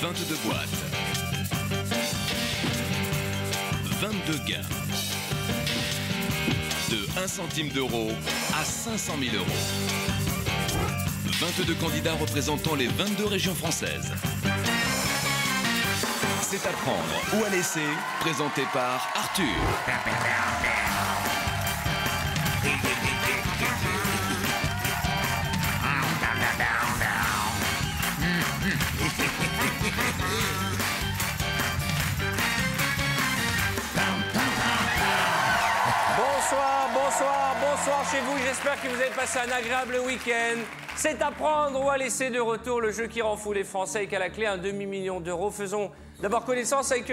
22 boîtes. 22 gains. De 1 centime d'euro à 500 000 euros. 22 candidats représentant les 22 régions françaises. C'est à prendre ou à laisser, présenté par Arthur. Bonsoir chez vous, j'espère que vous avez passé un agréable week-end. C'est à prendre ou à laisser de retour, le jeu qui rend fou les Français et qui a la clé un demi-million d'euros. Faisons d'abord connaissance avec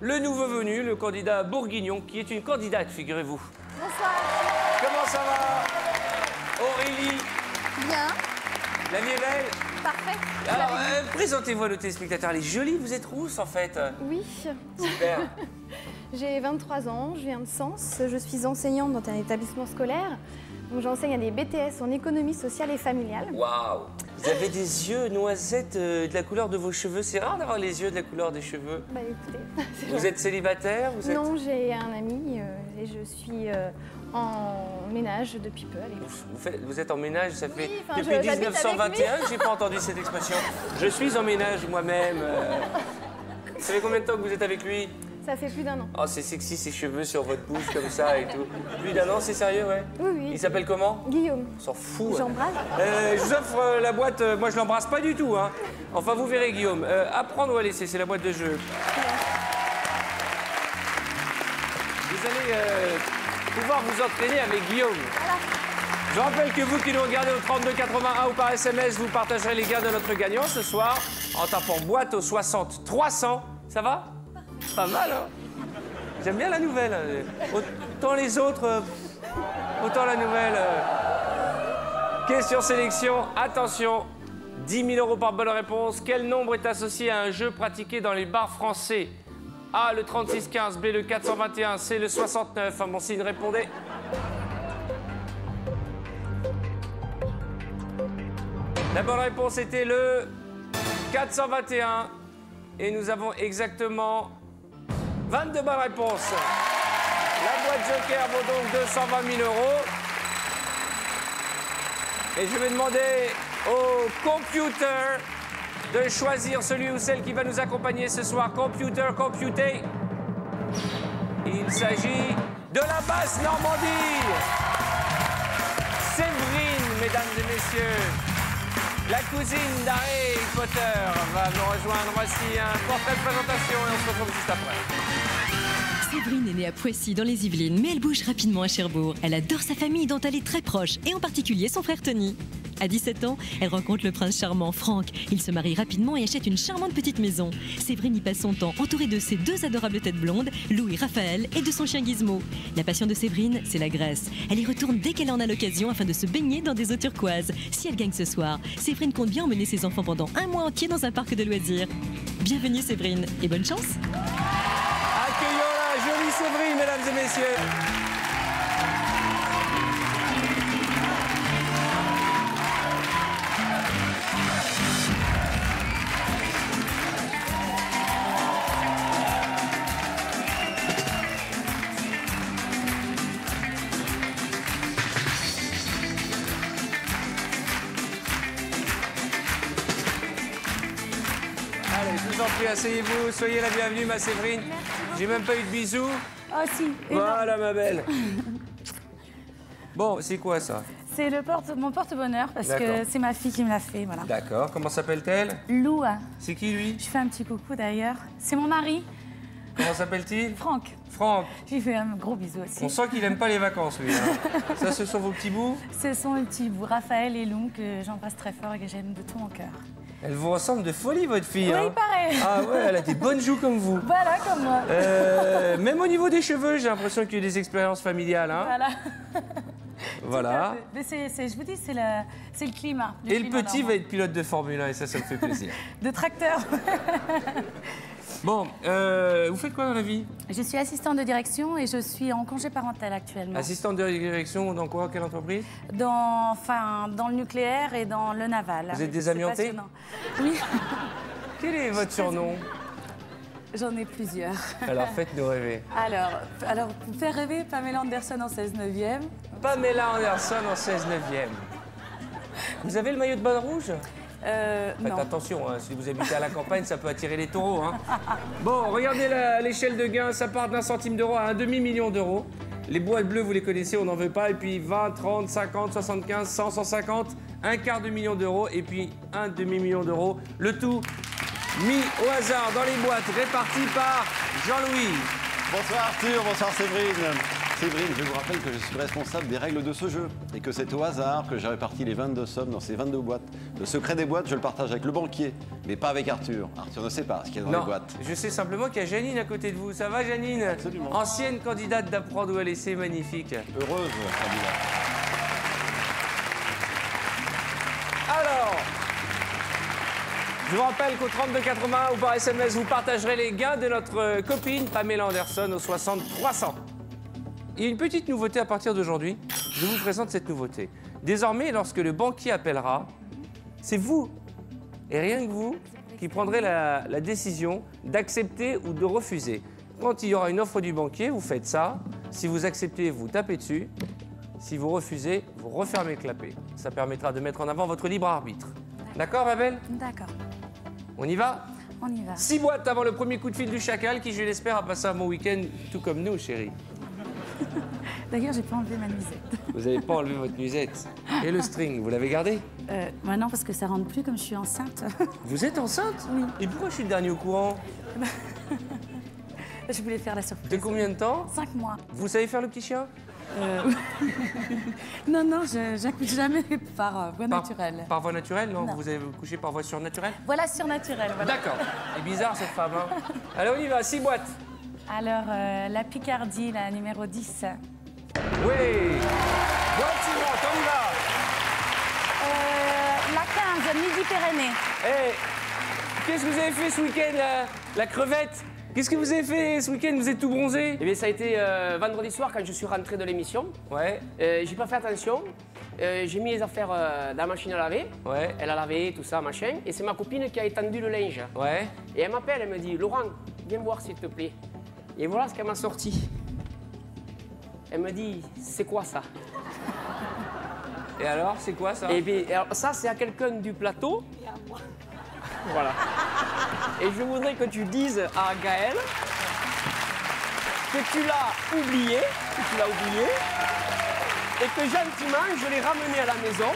le nouveau venu, le candidat Bourguignon, qui est une candidate, figurez-vous. Bonsoir. Comment ça va? Aurélie? Bien. La vie est belle? Parfait. Alors, présentez-vous à nos téléspectateurs. Elle est jolie, vous êtes rousse en fait. Oui. Super. J'ai 23 ans, je viens de Sens. Je suis enseignante dans un établissement scolaire. Donc j'enseigne à des BTS en économie sociale et familiale. Waouh! Vous avez des yeux noisettes de la couleur de vos cheveux. C'est rare d'avoir les yeux de la couleur des cheveux. Bah écoutez. Vous êtes célibataire? Non, j'ai un ami et je suis en ménage depuis peu avec lui. Vous êtes en ménage, ça fait enfin, depuis 1921 que j'ai pas entendu cette expression. Je suis en ménage moi-même. Ça fait combien de temps que vous êtes avec lui? Ça fait plus d'1 an. Oh, c'est sexy ces cheveux sur votre bouche comme ça et tout. Plus d'1 an, c'est sérieux, ouais? Oui, oui. Il s'appelle comment? Guillaume. On s'en fout. J'embrasse. Je vous offre la boîte. Moi, je l'embrasse pas du tout. Hein. Enfin, vous verrez, Guillaume. Apprendre ou à laisser, c'est la boîte de jeu. Vous allez pouvoir vous entraîner avec Guillaume. Voilà. Je rappelle que vous qui nous regardez au 3281 ou par SMS, vous partagerez les gains de notre gagnant ce soir en tapant boîte au 60 300. Ça va? Pas mal, hein? J'aime bien la nouvelle. Autant les autres, autant la nouvelle. Question sélection, attention. 10 000 euros par bonne réponse. Quel nombre est associé à un jeu pratiqué dans les bars français? A, le 36-15, B, le 421, C, le 69. À mon signe, répondez. La bonne réponse était le 421. Et nous avons exactement 22 bonnes réponses. La boîte Joker vaut donc 220 000 euros. Et je vais demander au computer de choisir celui ou celle qui va nous accompagner ce soir. Computer, computer. Il s'agit de la basse Normandie. Séverine, mesdames et messieurs. La cousine d'Harry Potter va nous rejoindre. Voici un portrait de présentation et on se retrouve juste après. Séverine est née à Poissy dans les Yvelines, mais elle bouge rapidement à Cherbourg. Elle adore sa famille dont elle est très proche, et en particulier son frère Tony. À 17 ans, elle rencontre le prince charmant Franck. Ils se marient rapidement et achètent une charmante petite maison. Séverine y passe son temps entourée de ses 2 adorables têtes blondes, Lou et Raphaël, et de son chien Gizmo. La passion de Séverine, c'est la Grèce. Elle y retourne dès qu'elle en a l'occasion afin de se baigner dans des eaux turquoises. Si elle gagne ce soir, Séverine compte bien emmener ses enfants pendant un mois entier dans un parc de loisirs. Bienvenue Séverine et bonne chance. Accueillons la jolie Séverine, mesdames et messieurs. Allez, je vous en prie, asseyez-vous, soyez la bienvenue, ma Séverine. J'ai même pas eu de bisous. Oh si. Voilà, ma belle. Bon, c'est quoi ça? C'est mon porte-bonheur parce que c'est ma fille qui me l'a fait, voilà. D'accord, comment s'appelle-t-elle? Lou. C'est qui, lui? Je fais un petit coucou d'ailleurs. C'est mon mari. Comment s'appelle-t-il? Franck. Franck. Je lui fais un gros bisou aussi. On sent qu'il aime pas les vacances, lui. Hein. Ça, ce sont vos petits bouts? Ce sont les petits bouts, Raphaël et Lou, que j'embrasse très fort et que j'aime de tout mon cœur. Elle vous ressemble de folie, votre fille. Oui, hein. pareil. Ah ouais, elle a des bonnes joues comme vous. Voilà, comme moi. Même au niveau des cheveux, j'ai l'impression qu'il y a eu des expériences familiales. Hein. Voilà. Voilà. Mais je vous dis, c'est le climat. Et le petit va être pilote de Formule 1 et ça me fait plaisir. De tracteur. Bon, vous faites quoi dans la vie? Je suis assistante de direction et je suis en congé parental actuellement. Assistante de direction dans quoi? Quelle entreprise? Dans le nucléaire et dans le naval. Vous êtes C'est désamiantée? passionnant. Oui. Quel est votre surnom? J'en ai plusieurs. Alors, faites-nous rêver. Alors, pour faire rêver, Pamela Anderson en 16/9e. Pamela Anderson en 16/9e. Vous avez le maillot de bain rouge? Faites Non. attention, hein, si vous habitez à la campagne, ça peut attirer les taureaux. Hein. Bon, regardez l'échelle de gain, ça part d'1 centime d'euro à 1/2 million d'euros. Les boîtes bleues, vous les connaissez, on n'en veut pas. Et puis 20, 30, 50, 75, 100, 150, 1/4 de million d'euros. Et puis 1/2 million d'euros. Le tout mis au hasard dans les boîtes, réparti par Jean-Louis. Bonsoir Arthur, bonsoir Séverine. Séverine, je vous rappelle que je suis responsable des règles de ce jeu et que c'est au hasard que j'ai réparti les 22 sommes dans ces 22 boîtes. Le secret des boîtes, je le partage avec le banquier, mais pas avec Arthur. Arthur ne sait pas ce qu'il y a dans les boîtes. Je sais simplement qu'il y a Janine à côté de vous. Ça va, Janine? Absolument. Ancienne candidate d'apprendre ou à laisser, magnifique. Heureuse, candidate. Alors, je vous rappelle qu'au 3281 ou par SMS, vous partagerez les gains de notre copine Pamela Anderson au 60 300. Il y a une petite nouveauté à partir d'aujourd'hui. Je vous présente cette nouveauté. Désormais, lorsque le banquier appellera, c'est vous, et rien que vous, qui prendrez la décision d'accepter ou de refuser. Quand il y aura une offre du banquier, vous faites ça. Si vous acceptez, vous tapez dessus. Si vous refusez, vous refermez le clapet. Ça permettra de mettre en avant votre libre arbitre. D'accord, Abel? D'accord, On y va? on y va. 6 boîtes avant le premier coup de fil du chacal qui, je l'espère, a passé un bon week-end, tout comme nous, chérie. D'ailleurs, j'ai pas enlevé ma nuisette. Vous n'avez pas enlevé votre nuisette. Et le string, vous l'avez gardé? Non, parce que ça rentre plus comme je suis enceinte. Vous êtes enceinte? Oui. Et pourquoi je suis le dernier au courant? Je voulais faire la surprise. De combien de temps? 5 mois. Vous savez faire le petit chien? Non, j'accouche jamais par voie naturelle. Par voie naturelle? Non, Non. vous avez couché par voie surnaturelle? Voilà, surnaturelle, voilà. D'accord. C'est bizarre cette femme, hein? Allez, on y va, 6 boîtes. Alors, la Picardie, la numéro 10. Oui. Boîte suivante, on y va. La 15, Midi-Pyrénées. Eh, qu'est-ce que vous avez fait ce week-end, la crevette? Qu'est-ce que vous avez fait ce week-end? Vous êtes tout bronzé? Eh bien, ça a été vendredi soir quand je suis rentré de l'émission. Ouais, J'ai pas fait attention. J'ai mis les affaires dans la machine à laver. ouais, Elle a lavé, tout ça, machin. Et c'est ma copine qui a étendu le linge. ouais. Et elle m'appelle, elle me dit, Laurent, viens me voir s'il te plaît. Et voilà ce qu'elle m'a sorti. Elle me dit, c'est quoi ça? Et alors, c'est quoi ça? Eh bien, alors, ça, c'est à quelqu'un du plateau. Et à moi. Voilà. Et je voudrais que tu dises à Gaël que tu l'as oublié, et que gentiment, je l'ai ramené à la maison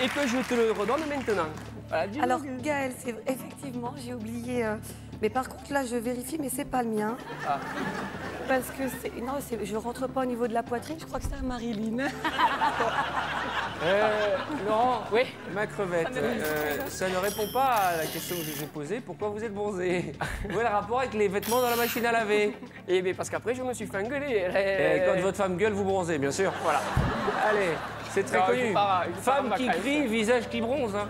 et que je te le redonne maintenant. Voilà, dis-le. Alors Gaël, c'est effectivement, j'ai oublié. Mais par contre là, je vérifie, mais c'est pas le mien. Ah. Parce que je rentre pas au niveau de la poitrine. Je crois que c'est à Marilyn. Laurent, Oui. ma crevette, ça ne répond pas à la question que je vous ai posée. Pourquoi vous êtes bronzé? Quel est le rapport avec les vêtements dans la machine à laver? Eh bien, parce qu'après, je me suis fait engueuler. Et quand votre femme gueule, vous bronzez, bien sûr. Voilà. Allez, c'est très Non, connu. je pars Femme en qui vacances. crie, visage qui bronze. Hein.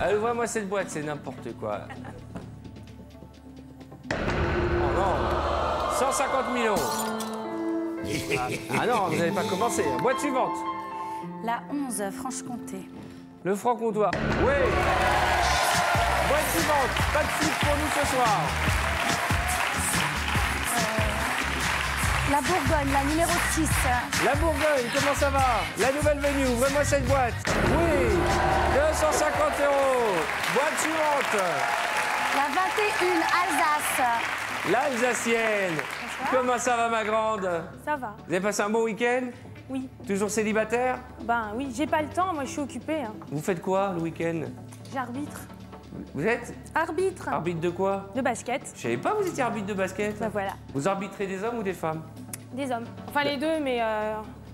Allez, vois-moi cette boîte, c'est n'importe quoi. Oh non, 150 000 €. Ah non, vous n'avez pas commencé. Boîte suivante. La 11, Franche-Comté. Le franc-comtois. Oui. Boîte suivante. Pas de suite pour nous ce soir. La Bourgogne, la numéro 6. La Bourgogne, comment ça va? La nouvelle venue, ouvrez-moi cette boîte. Oui. 250 €. Boîte suivante. La 21, Alsace. L'Alsacienne. Comment ça va, ma grande? Ça va. Vous avez passé un bon week-end? Oui. Toujours célibataire? Ben oui, j'ai pas le temps, moi je suis occupée. Hein. Vous faites quoi le week-end? J'arbitre. Vous êtes Arbitre arbitre de quoi? de basket. Je savais pas que vous étiez arbitre de basket. Ben voilà, Vous arbitrez des hommes ou des femmes? des hommes. Enfin les deux, mais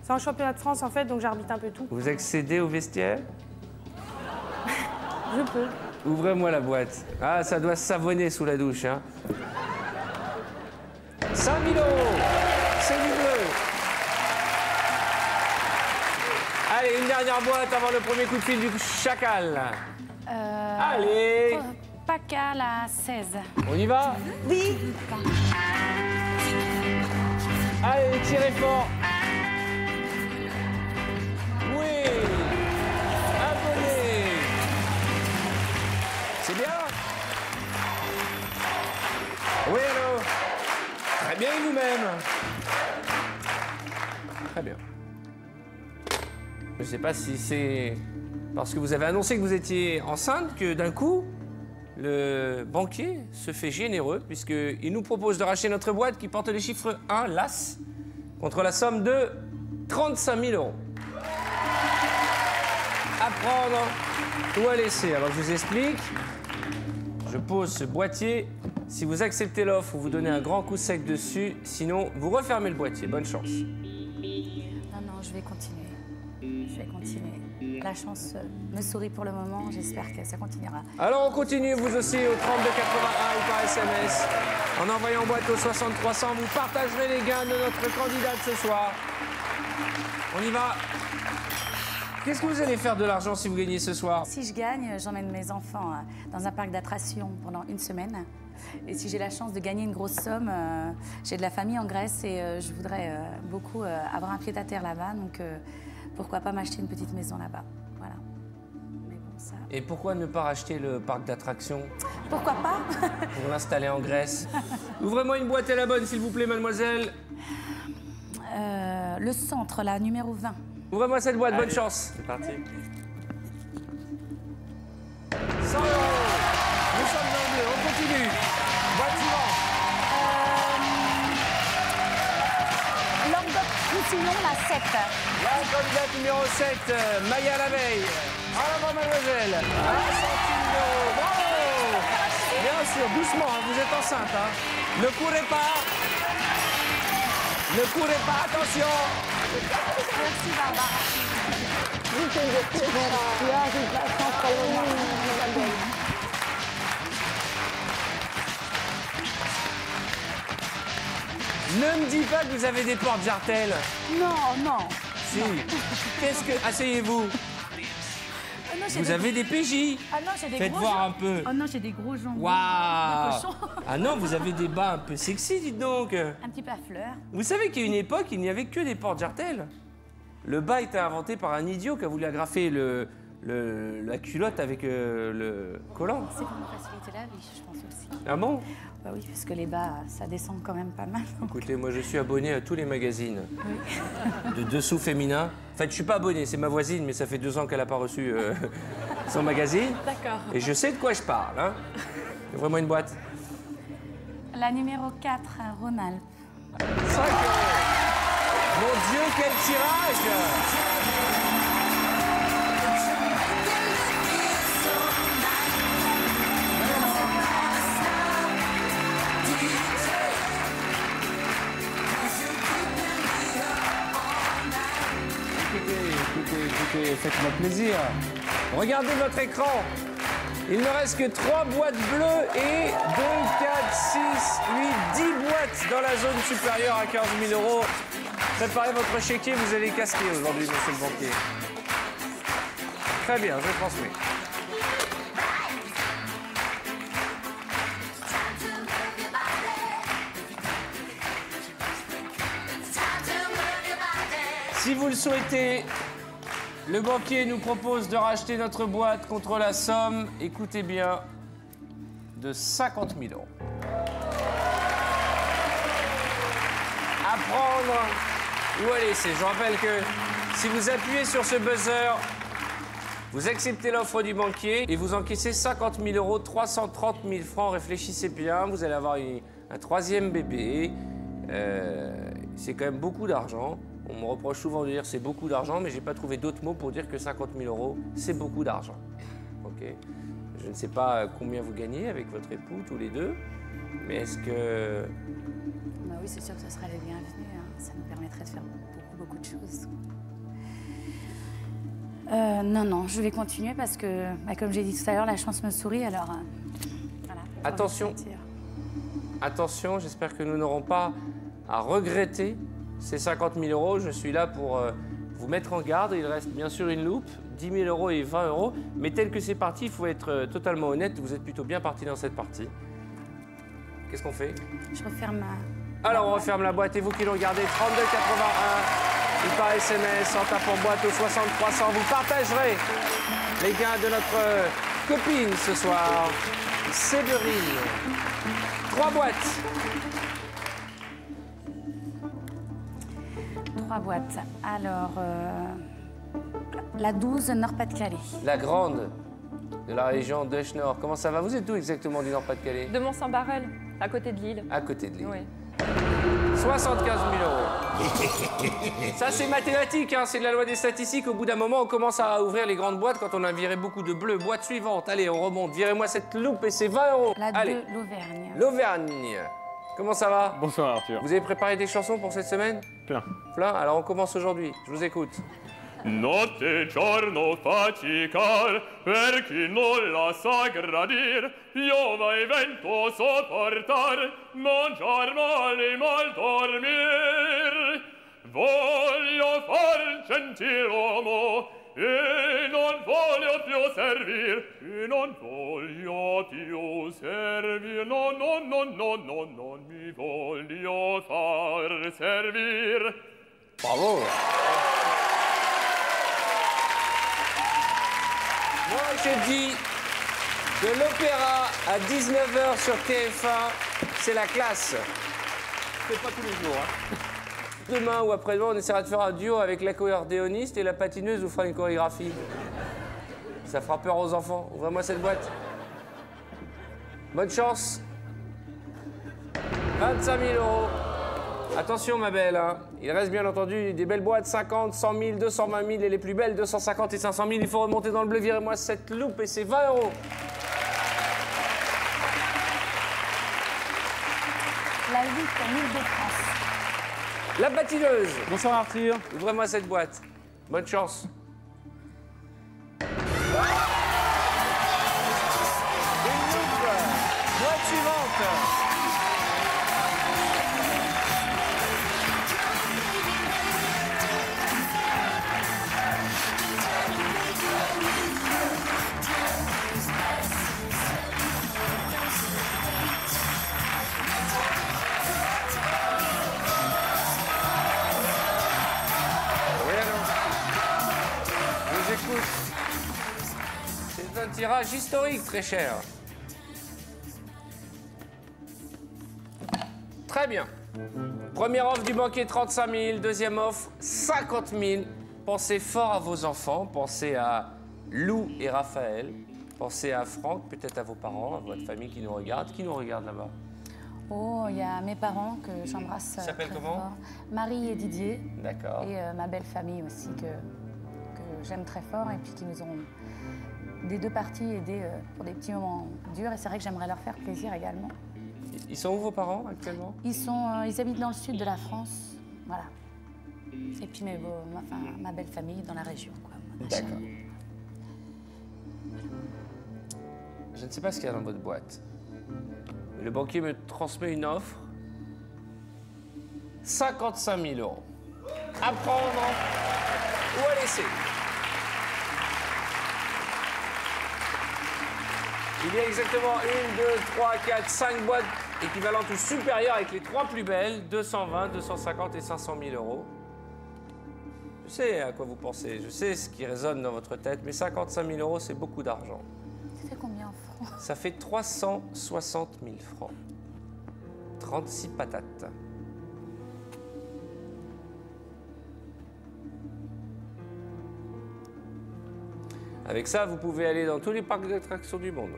c'est un championnat de France en fait, donc j'arbitre un peu tout. Vous accédez au vestiaire? Je peux. Ouvrez-moi la boîte. Ah, ça doit savonner sous la douche, hein. 5 000 €. C'est du bleu. Allez, une dernière boîte avant le premier coup de fil du chacal. Allez, PACA, la 16. on y va? Oui. Allez, tirez fort. Oui. Abonné. C'est bien. bien et vous-même? Très bien. Je ne sais pas si c'est parce que vous avez annoncé que vous étiez enceinte que d'un coup, le banquier se fait généreux puisqu'il nous propose de racheter notre boîte qui porte les chiffres 1, l'As, contre la somme de 35 000 €. À prendre ou à laisser. Alors je vous explique. Je pose ce boîtier. Si vous acceptez l'offre, vous donnez un grand coup sec dessus. Sinon, vous refermez le boîtier. Bonne chance. Non, je vais continuer. Je vais continuer. La chance me sourit pour le moment. J'espère que ça continuera. Alors on continue, vous aussi, au 3281 ou par SMS. En envoyant boîte au 60 300, vous partagerez les gains de notre candidate ce soir. On y va. Qu'est-ce que vous allez faire de l'argent si vous gagnez ce soir? Si je gagne, j'emmène mes enfants dans un parc d'attractions pendant une semaine. Et si j'ai la chance de gagner une grosse somme, j'ai de la famille en Grèce et je voudrais beaucoup avoir un pied-à-terre là-bas. Donc pourquoi pas m'acheter une petite maison là-bas. Voilà. Mais bon, ça... Et pourquoi ne pas racheter le parc d'attractions? Pourquoi pas? Pour l'installer en Grèce. Ouvrez-moi une boîte à la bonne, s'il vous plaît, mademoiselle. Le centre, là, numéro 20. Ouvrez-moi cette boîte, bonne chance. C'est parti. 100 €. Nous sommes dans le bleu, on continue. Boîte suivante. Sinon, la 7. La candidate numéro 7, Maya Laveille. En avant, mademoiselle. 1 centime d'euro. Bravo. Bien sûr, doucement, hein, vous êtes enceinte. Hein. Ne courez pas. Ne courez pas, attention. Merci, Barbara. Ne me dis pas que vous avez des portes jartelles. Non. Si. Qu'est-ce que... Asseyez-vous. Oh non, Vous avez des PJ. Ah non, j'ai des Faites gros voir jambes. un peu. Oh non, j'ai des gros jambes. Waouh. De cochon. Ah non, vous avez des bas un peu sexy, dites donc. Un petit peu à fleurs. Vous savez qu'à une époque, il n'y avait que des portes jartelles. Le bas était inventé par un idiot qui a voulu agrafer la culotte avec le collant. C'est pour me faciliter la vie, je pense aussi. Ah bon? Bah oui, parce que les bas, ça descend quand même pas mal. Écoutez, moi je suis abonné à tous les magazines de dessous féminin. En fait, je suis pas abonné, c'est ma voisine, mais ça fait 2 ans qu'elle n'a pas reçu son magazine. D'accord. Et je sais de quoi je parle. Hein. Ouvrez-moi une boîte. La numéro 4, Rhône-Alpes. 5 €. Mon Dieu, quel tirage! Écoutez, faites-moi plaisir. Regardez votre écran. Il ne reste que 3 boîtes bleues et 2, 4, 6, 8, 10 boîtes dans la zone supérieure à 15 000 €. Préparez votre chéquier, vous allez casquer aujourd'hui, monsieur le banquier. Très bien, je transmets. Si vous le souhaitez, le banquier nous propose de racheter notre boîte contre la somme, écoutez bien, de 50 000 €. À prendre ou à laisser. Je rappelle que si vous appuyez sur ce buzzer, vous acceptez l'offre du banquier et vous encaissez 50 000 €, 330 000 francs. Réfléchissez bien, vous allez avoir un 3e bébé. C'est quand même beaucoup d'argent. On me reproche souvent de dire c'est beaucoup d'argent, mais j'ai pas trouvé d'autres mots pour dire que 50 000 €, c'est beaucoup d'argent. Ok. Je ne sais pas combien vous gagnez avec votre époux, tous les deux, mais est-ce que... Bah oui, c'est sûr que ce serait les bienvenus. Hein. Ça nous permettrait de faire beaucoup de choses. Non, je vais continuer parce que, bah, comme j'ai dit tout à l'heure, la chance me sourit, alors... voilà. Attention. Attention, j'espère que nous n'aurons pas à regretter ces 50 000 €. Je suis là pour vous mettre en garde. Il reste bien sûr une loupe, 10 000 € et 20 €. Mais tel que c'est parti, il faut être totalement honnête. Vous êtes plutôt bien parti dans cette partie. Qu'est-ce qu'on fait? Je referme ma... Alors, on referme la boîte. Et vous qui nous regardez, 3281 ou par SMS en tapant boîte au 60 300, vous partagerez les gains de notre copine ce soir, Séverine. 3 boîtes. 3 boîtes. Alors, la 12, Nord-Pas-de-Calais. La grande de la région d'Euch-Nord. Comment ça va? Vous êtes où exactement du Nord-Pas-de-Calais? De Mont-Saint-Barrel, à côté de Lille. À côté de Lille. Oui. 75 000 €. Ça, c'est mathématique, hein, c'est de la loi des statistiques. Au bout d'un moment, on commence à ouvrir les grandes boîtes quand on a viré beaucoup de bleus. Boîte suivante, allez, on remonte. Virez-moi cette loupe et c'est 20 €. La 2, Allez. l'Auvergne. L'Auvergne. Comment ça va? Bonsoir Arthur. Vous avez préparé des chansons pour cette semaine? Plein. Plein? Alors on commence aujourd'hui. Je vous écoute. Notte e giorno facicar, per chi non la sa gradir, piova e vento sopportar, mangiar male, mal dormir. Voglio far gentiluomo, e non voglio più servir, e non voglio più servir, no, no, no, no, no, non mi voglio far servir. Bravo. Moi, je dis de l'opéra à 19 h sur TF1, c'est la classe. C'est pas tous les jours. Hein. Demain ou après-demain, on essaiera de faire un duo avec l'accordéoniste et la patineuse vous fera une chorégraphie. Ça fera peur aux enfants. Ouvrez-moi cette boîte. Bonne chance. 25 000 €. Attention, ma belle, hein. Il reste bien entendu des belles boîtes, 50, 100 000, 220 000 et les plus belles, 250 et 500 000. Il faut remonter dans le bleu, virez-moi cette loupe et c'est 20 €. La 8, Île-de-France. La patineuse. Bonsoir Arthur. Ouvrez-moi cette boîte. Bonne chance. Une loupe. Boîte suivante. C'est un tirage historique, très cher. Très bien. Première offre du banquier, 35 000. Deuxième offre, 50 000. Pensez fort à vos enfants. Pensez à Lou et Raphaël. Pensez à Franck, peut-être à vos parents, à votre famille qui nous regarde. Qui nous regarde là-bas? Oh, il y a mes parents que j'embrasse. Ils s'appellent comment? fort. Marie et Didier. D'accord. Et ma belle famille aussi que j'aime très fort et puis qui nous ont des deux parties aidés pour des petits moments durs. Et c'est vrai que j'aimerais leur faire plaisir également. Ils sont où vos parents actuellement? Ils habitent dans le sud de la France. Voilà. Et puis ma belle famille dans la région. D'accord. Je ne sais pas ce qu'il y a dans votre boîte. Le banquier me transmet une offre. 55 000 €. À prendre ou à laisser. Il y a exactement 1, 2, 3, 4, 5 boîtes équivalentes ou supérieures avec les 3 plus belles. 220, 250 et 500 000 €. Je sais à quoi vous pensez. Je sais ce qui résonne dans votre tête. Mais 55 000 €, c'est beaucoup d'argent. Ça fait combien en francs? Ça fait 360 000 francs. 36 patates. Avec ça, vous pouvez aller dans tous les parcs d'attractions du monde.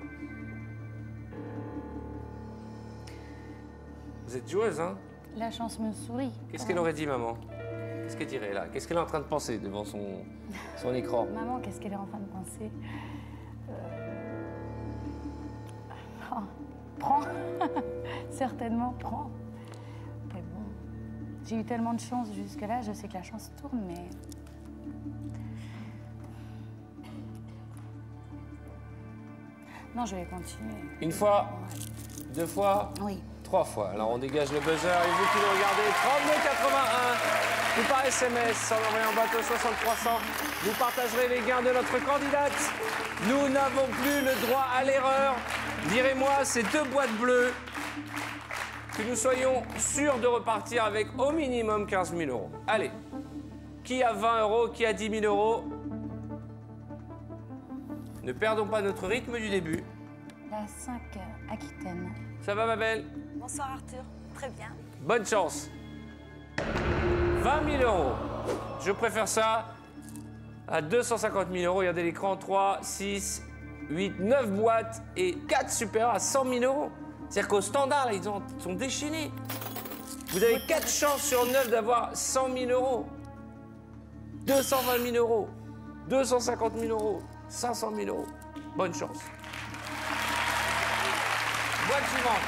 Vous êtes joueuse, hein? La chance me sourit. Qu'est-ce qu'elle aurait dit, maman? Qu'est-ce qu'elle dirait là? Qu'est-ce qu'elle est en train de penser devant son écran? Maman, qu'est-ce qu'elle est en train de penser? Oh, prends. Certainement, prends. Mais bon, j'ai eu tellement de chance jusque-là, je sais que la chance tourne, mais... Non, je vais continuer. Une fois, 2 fois, oui. 3 fois. Alors on dégage le buzzer et vous qui nous regardez, 3281, vous par SMS, en envoyant bateau 6300, vous partagerez les gains de notre candidate. Nous n'avons plus le droit à l'erreur. Virez-moi ces 2 boîtes bleues, que nous soyons sûrs de repartir avec au minimum 15 000 €. Allez, qui a 20 €, qui a 10 000 €? Ne perdons pas notre rythme du début. La 5, Aquitaine. Ça va, ma belle? Bonsoir Arthur, très bien. Bonne chance. 20 000 euros. Je préfère ça à 250 000 euros. Regardez l'écran, 3, 6, 8, 9 boîtes et 4 supérieurs à 100 000 euros. C'est-à-dire qu'au standard, là, ils sont déchaînés. Vous avez 4 chances sur 9 d'avoir 100 000 euros. 220 000 euros. 250 000 euros. 500 000 euros. Bonne chance. Boîte suivante.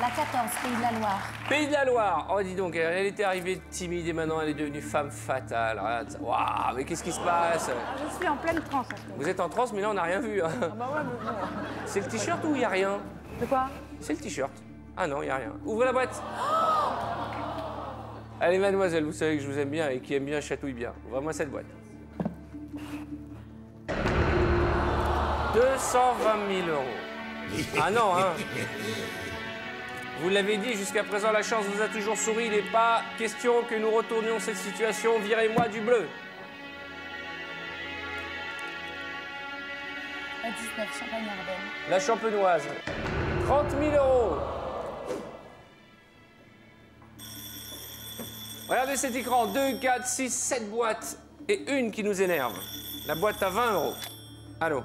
La 14, Pays de la Loire. Pays de la Loire. Oh, dis donc, elle était arrivée timide et maintenant elle est devenue femme fatale. Regarde ça. Waouh, mais qu'est-ce qui se passe? Je suis en pleine transe. Vous êtes en transe, mais là, on n'a rien vu. Hein. Ah bah ouais, mais bon. C'est le t-shirt ou il n'y a rien? De quoi? C'est le t-shirt. Ah non, il n'y a rien. Ouvrez la boîte. Allez, mademoiselle, vous savez que je vous aime bien et qui aime bien chatouille bien. Ouvrez-moi cette boîte. 220 000 euros. Ah non, hein. Vous l'avez dit, jusqu'à présent, la chance vous a toujours souri. Il n'est pas question que nous retournions cette situation. Virez-moi du bleu. La 19, Champagne-Ardenne. La champenoise. 30 000 euros. Regardez cet écran. 2, 4, 6, 7 boîtes et une qui nous énerve. La boîte à 20 euros. Allô?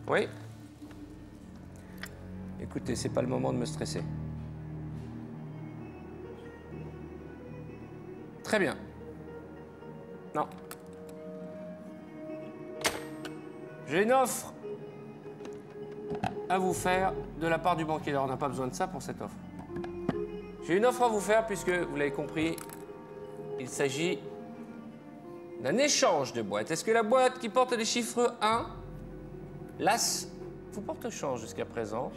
Oui? Écoutez, c'est pas le moment de me stresser. Très bien. Non. J'ai une offre à vous faire de la part du banquier. Alors, on n'a pas besoin de ça pour cette offre. J'ai une offre à vous faire puisque, vous l'avez compris, il s'agit d'un échange de boîtes. Est-ce que la boîte qui porte les chiffres 1, l'As, vous porte chance jusqu'à présent?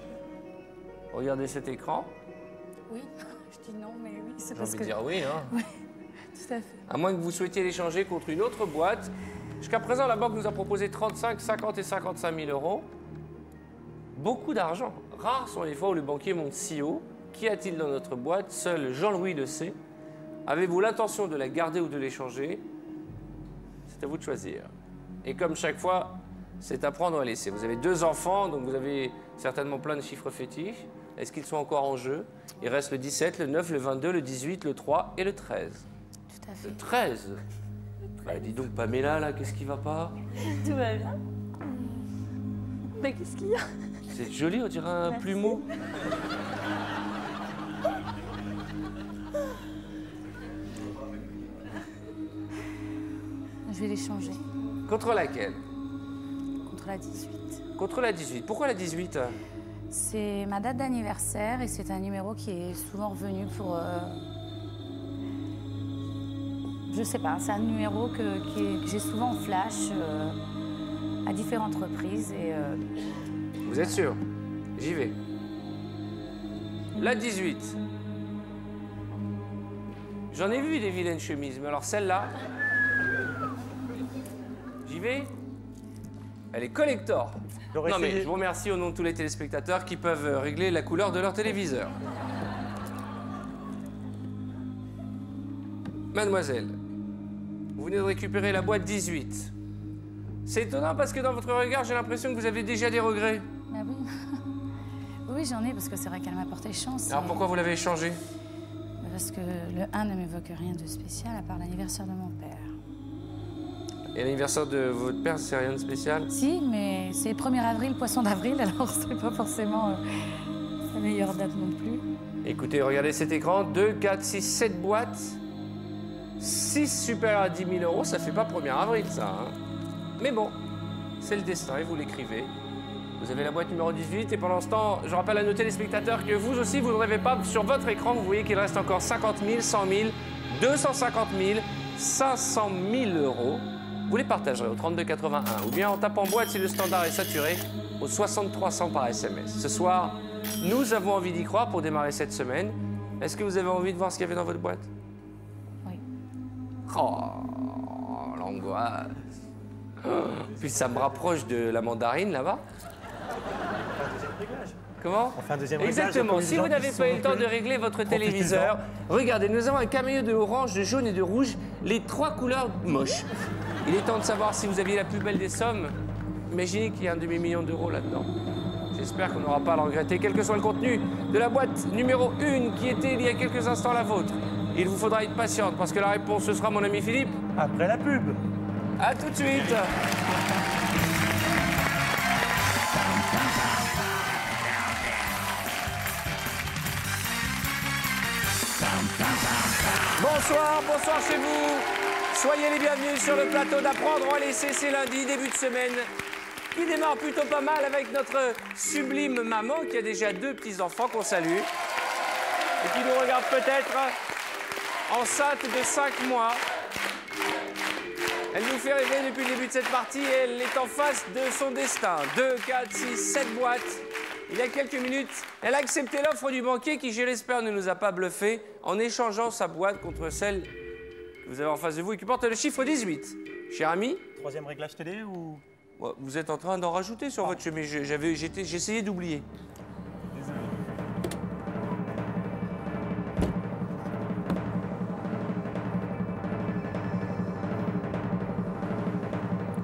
Regardez cet écran. Oui, je dis non, mais oui, c'est J'ai parce envie que... de dire oui, hein. Oui, tout à fait. À moins que vous souhaitiez l'échanger contre une autre boîte. Jusqu'à présent, la banque nous a proposé 35, 50 et 55 000 euros. Beaucoup d'argent. Rares sont les fois où le banquier monte si haut. Qu'y a-t-il dans notre boîte? Seul Jean-Louis le sait. Avez-vous l'intention de la garder ou de l'échanger? C'est à vous de choisir. Et comme chaque fois, c'est à prendre ou à laisser. Vous avez 2 enfants, donc vous avez certainement plein de chiffres fétiches. Est-ce qu'ils sont encore en jeu? Il reste le 17, le 9, le 22, le 18, le 3 et le 13. Tout à fait. Le 13? Bah, dis donc, Pamela, là, qu'est-ce qui va pas? Tout va bien. Mais qu'est-ce qu'il y a? C'est joli, on dirait un plumeau. Je vais l'échanger. Contre laquelle? Contre la 18. Contre la 18. Pourquoi la 18? C'est ma date d'anniversaire et c'est un numéro qui est souvent revenu pour... Je sais pas, c'est un numéro que j'ai souvent en flash à différentes reprises et... Vous êtes sûr? J'y vais. La 18. J'en ai vu des vilaines chemises, mais alors celle-là... J'y vais? Elle est collector. Non mais je vous remercie au nom de tous les téléspectateurs qui peuvent régler la couleur de leur téléviseur. Mademoiselle, vous venez de récupérer la boîte 18. C'est étonnant parce que dans votre regard, j'ai l'impression que vous avez déjà des regrets. Ah oui. Oui, j'en ai parce que c'est vrai qu'elle m'a porté chance. Alors pourquoi vous l'avez échangé? Parce que le 1 ne m'évoque rien de spécial à part l'anniversaire de mon père. Et l'anniversaire de votre père, c'est rien de spécial? Si, mais c'est le 1er avril, poisson d'avril, alors c'est pas forcément la meilleure date non plus. Écoutez, regardez cet écran, 2, 4, 6, 7 boîtes, 6 supérieurs à 10 000 euros, ça fait pas 1er avril, ça. Hein. Mais bon, c'est le destin et vous l'écrivez. Vous avez la boîte numéro 18 et pendant ce temps, je rappelle à nos téléspectateurs que vous aussi, vous ne rêvez pas. Sur votre écran, vous voyez qu'il reste encore 50 000, 100 000, 250 000, 500 000 euros. Vous les partagerez au 3281 ou bien en tapant boîte si le standard est saturé au 6300 par SMS. Ce soir, nous avons envie d'y croire pour démarrer cette semaine. Est-ce que vous avez envie de voir ce qu'il y avait dans votre boîte? Oui. Oh, l'angoisse. Puis ça me rapproche de la mandarine là-bas. Comment? On fait un deuxième réglage. Exactement. Si vous n'avez pas eu le temps de régler votre téléviseur, regardez, nous avons un caméo de orange, de jaune et de rouge, les 3 couleurs moches. Il est temps de savoir si vous aviez la plus belle des sommes. Imaginez qu'il y a un demi-million d'euros là-dedans. J'espère qu'on n'aura pas à le regretter, quel que soit le contenu de la boîte numéro 1 qui était il y a quelques instants la vôtre. Il vous faudra être patiente parce que la réponse, ce sera mon ami Philippe. Après la pub. À tout de suite. Bonsoir, bonsoir chez vous. Soyez les bienvenus sur le plateau d'Apprendre ou à laisser. C'est lundi, début de semaine, qui démarre plutôt pas mal avec notre sublime maman qui a déjà 2 petits-enfants qu'on salue et qui nous regarde peut-être enceinte de 5 mois. Elle nous fait rêver depuis le début de cette partie et elle est en face de son destin. 2, 4, 6, 7 boîtes. Il y a quelques minutes, elle a accepté l'offre du banquier qui, je l'espère, ne nous a pas bluffé en échangeant sa boîte contre celle que vous avez en face de vous et qui porte le chiffre 18. Cher ami. 3e réglage télé ou... Vous êtes en train d'en rajouter sur votre chemise. J'ai essayé d'oublier. Désolé.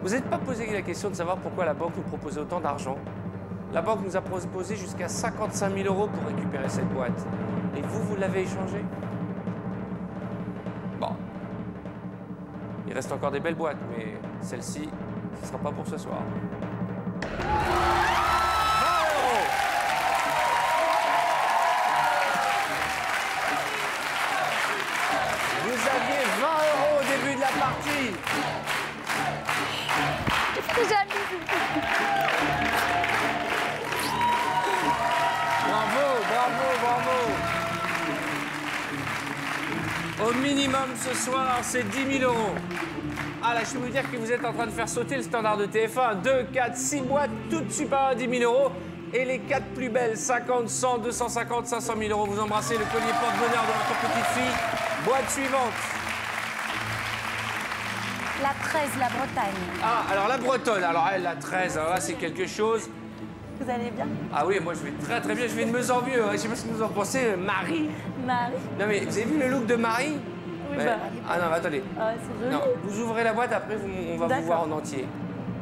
Vous n'êtes pas posé la question de savoir pourquoi la banque nous proposait autant d'argent? La banque nous a proposé jusqu'à 55 000 € pour récupérer cette boîte. Et vous, vous l'avez échangée? Bon. Il reste encore des belles boîtes, mais celle-ci, ce ne sera pas pour ce soir. 20 €. Vous aviez 20 € au début de la partie. Qu'est-ce que j'aime? Bravo, bravo, bravo. Au minimum ce soir, c'est 10 000 €. Ah là, je peux vous dire que vous êtes en train de faire sauter le standard de TF1. 2, 4, 6 boîtes, toutes supérieures à 10 000 €. Et les 4 plus belles, 50, 100, 250, 500 000 €. Vous embrassez le collier porte-bonheur de votre petite fille. Boîte suivante. La 13, la Bretagne. Ah, alors la Bretonne. Alors elle, la 13, alors là, c'est quelque chose. Vous allez bien? Ah oui, moi je vais très très bien, je vais de mieux en mieux. Je sais pas ce que vous en pensez, Marie. Marie. Non mais vous avez vu le look de Marie? Oui, Ouais. bah. Ah non, mais attendez. Ah, c'est joli. Non, vous ouvrez la boîte, après on va vous voir en entier.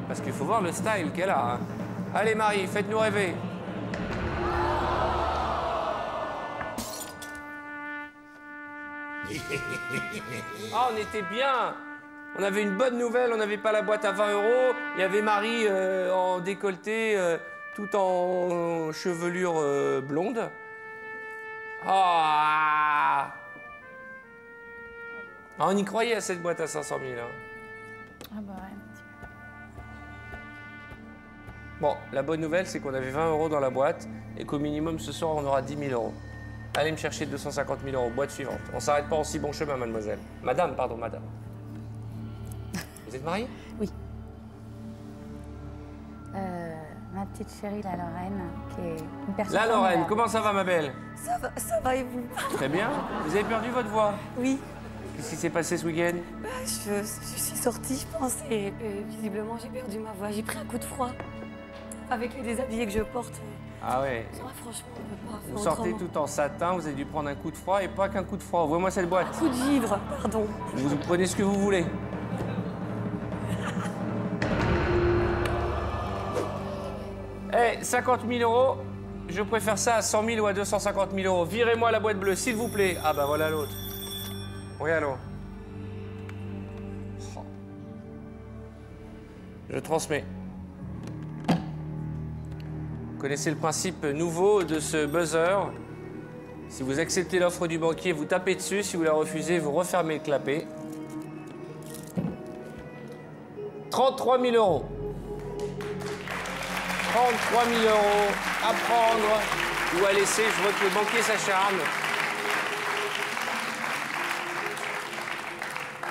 Parce qu'il faut voir le style qu'elle a. Hein. Allez Marie, faites-nous rêver. Ah, on était bien. On avait une bonne nouvelle, on n'avait pas la boîte à 20 €. Il y avait Marie en décolleté, tout en chevelure blonde. Ah, on y croyait à cette boîte à 500 000. Hein. Ah bah ouais. Bon, la bonne nouvelle, c'est qu'on avait 20 € dans la boîte et qu'au minimum, ce soir, on aura 10 000 €. Allez me chercher 250 000 €, boîte suivante. On s'arrête pas en si bon chemin, mademoiselle. Madame, pardon, madame. Vous êtes mariée? Oui. Ma petite chérie, la Lorraine, qui est une personne... La Lorraine, comment ça va, ma belle? Ça va et vous? Très bien. Vous avez perdu votre voix? Oui. Qu'est-ce qui s'est passé ce week-end? Je suis sortie, je pense, et visiblement j'ai perdu ma voix. J'ai pris un coup de froid. Avec les déshabillés que je porte. Ah ouais. Franchement, on peut pas faire Vous sortez autrement. tout en satin, vous avez dû prendre un coup de froid et pas qu'un coup de froid. Ouvrez-moi cette boîte. Un coup de givre, pardon. Vous prenez ce que vous voulez. Eh, 50 000 €, je préfère ça à 100 000 ou à 250 000 €. Virez-moi la boîte bleue, s'il vous plaît. Ah bah voilà l'autre. Regardez. Je transmets. Vous connaissez le principe nouveau de ce buzzer. Si vous acceptez l'offre du banquier, vous tapez dessus. Si vous la refusez, vous refermez le clapet. 33 000 €. 33 000 € à prendre ou à laisser. Je vois que le banquier s'acharne.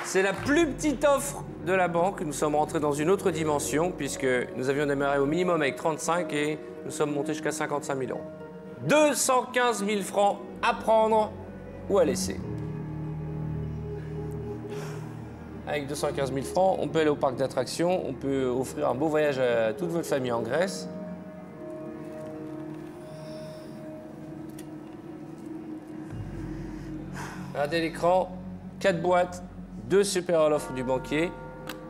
C'est la plus petite offre de la banque. Nous sommes rentrés dans une autre dimension puisque nous avions démarré au minimum avec 35 et nous sommes montés jusqu'à 55 000 €. 215 000 francs à prendre ou à laisser. Avec 215 000 francs, on peut aller au parc d'attractions, on peut offrir un beau voyage à toute votre famille en Grèce. Regardez l'écran, 4 boîtes, 2 supérieurs à l'offre du banquier.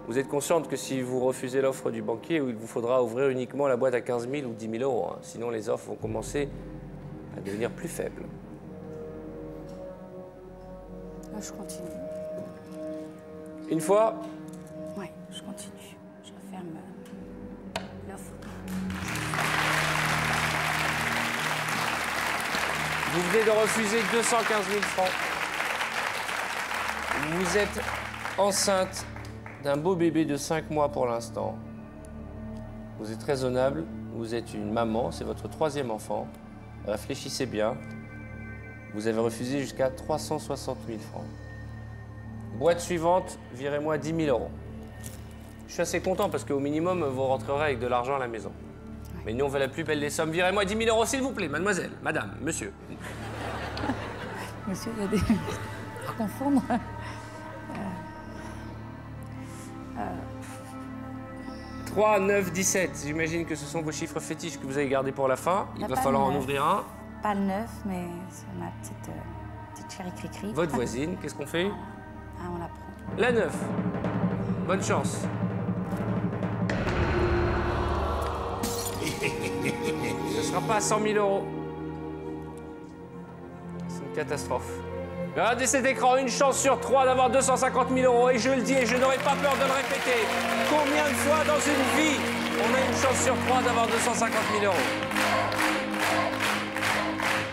Vous êtes consciente que si vous refusez l'offre du banquier, il vous faudra ouvrir uniquement la boîte à 15 000 ou 10 000 euros. Hein. Sinon, les offres vont commencer à devenir plus faibles. Là, je continue. Une fois, Oui, je continue. Je referme l'offre. vous venez de refuser 215 000 francs. Vous êtes enceinte d'un beau bébé de 5 mois pour l'instant. Vous êtes raisonnable, vous êtes une maman, c'est votre 3e enfant. Réfléchissez bien. Vous avez refusé jusqu'à 360 000 francs. Boîte suivante, virez-moi 10 000 euros. Je suis assez content parce qu'au minimum, vous rentrerez avec de l'argent à la maison. Mais nous, on veut la plus belle des sommes. Virez-moi 10 000 euros, s'il vous plaît, mademoiselle, madame, monsieur. Monsieur, il y a des... à confondre. 3, 9, 17. J'imagine que ce sont vos chiffres fétiches que vous avez gardés pour la fin. Il va falloir en ouvrir un. Pas le 9, mais c'est ma petite chérie cri-cri. Votre voisine, qu'est-ce qu'on fait? Ah, on la prend. La 9. Bonne chance. Ce ne sera pas à 100 000 euros. C'est une catastrophe. Regardez cet écran, une chance sur 3 d'avoir 250 000 euros. Et je le dis et je n'aurai pas peur de le répéter. Combien de fois dans une vie on a une chance sur 3 d'avoir 250 000 euros?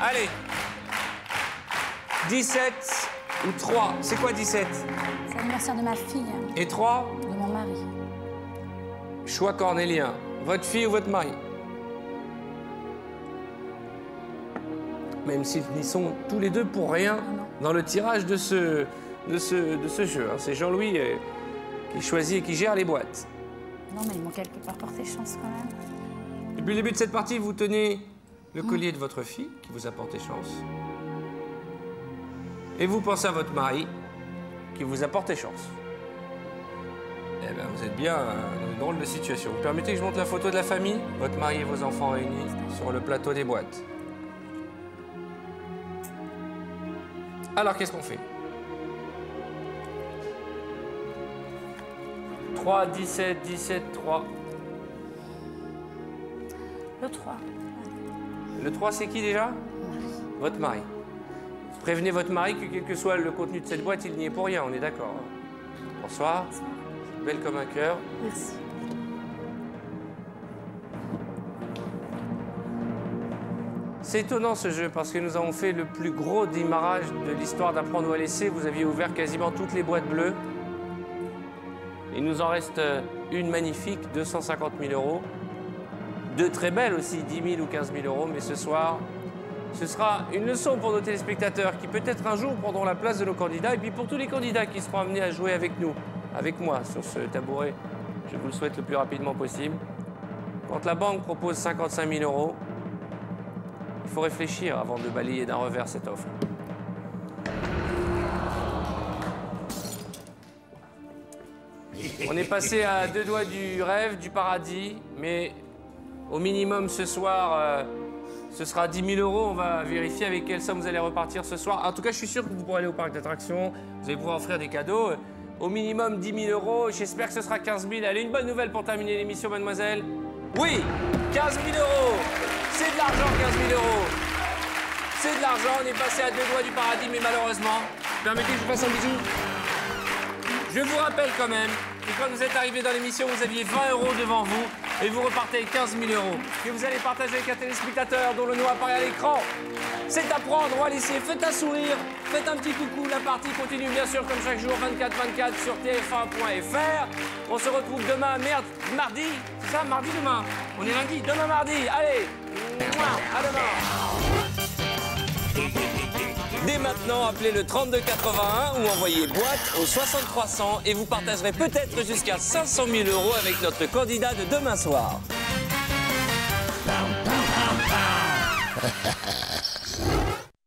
Allez. 17 ou 3. C'est quoi 17? C'est l'anniversaire de ma fille. Et 3? De mon mari. Choix cornélien. Votre fille ou votre mari? Même s'ils n'y sont tous les deux pour rien dans le tirage de ce jeu. Hein. C'est Jean-Louis qui choisit et qui gère les boîtes. Non, mais ils m'ont quelque part porté chance quand même. Depuis le début de cette partie, vous tenez le collier de votre fille qui vous a porté chance. Et vous pensez à votre mari qui vous a porté chance. Eh bien, vous êtes bien dans une drôle de situation. Vous permettez que je montre la photo de la famille? Votre mari et vos enfants réunis sur le plateau des boîtes. Alors, qu'est-ce qu'on fait? 3, 17, 17, 3. Le 3. Le 3, c'est qui déjà? Votre mari. Prévenez votre mari que quel que soit le contenu de cette boîte, il n'y est pour rien, on est d'accord. Bonsoir. Belle comme un cœur. Merci. C'est étonnant ce jeu parce que nous avons fait le plus gros démarrage de l'histoire d'Apprendre ou à laisser. Vous aviez ouvert quasiment toutes les boîtes bleues. Il nous en reste une magnifique, 250 000 euros. Deux très belles aussi, 10 000 ou 15 000 euros. Mais ce soir, ce sera une leçon pour nos téléspectateurs qui peut-être un jour prendront la place de nos candidats. Et puis pour tous les candidats qui seront amenés à jouer avec nous, avec moi sur ce tabouret, je vous le souhaite le plus rapidement possible. Quand la banque propose 55 000 euros, il faut réfléchir avant de balayer d'un revers cette offre. On est passé à 2 doigts du rêve, du paradis, mais au minimum ce soir, ce sera 10 000 euros. On va vérifier avec quelle somme vous allez repartir ce soir. En tout cas, je suis sûr que vous pourrez aller au parc d'attractions, vous allez pouvoir offrir des cadeaux. Au minimum 10 000 euros, j'espère que ce sera 15 000. Allez, une bonne nouvelle pour terminer l'émission, mademoiselle. Oui, 15 000 euros. C'est de l'argent, 15 000 euros. C'est de l'argent, on est passé à 2 doigts du paradis, mais malheureusement, permettez que je vous fasse un bisou. Je vous rappelle quand même que quand vous êtes arrivé dans l'émission, vous aviez 20 euros devant vous et vous repartez avec 15 000 euros que vous allez partager avec un téléspectateur dont le nom apparaît à l'écran. C'est à prendre ou à laisser. Faites un sourire, faites un petit coucou. La partie continue bien sûr comme chaque jour, 24/24 sur tf1.fr. On se retrouve demain, mardi. C'est ça, mardi demain. On est lundi, demain mardi. Allez, à demain. Dès maintenant, appelez le 3281 ou envoyez boîte au 6300 et vous partagerez peut-être jusqu'à 500 000 euros avec notre candidat de demain soir.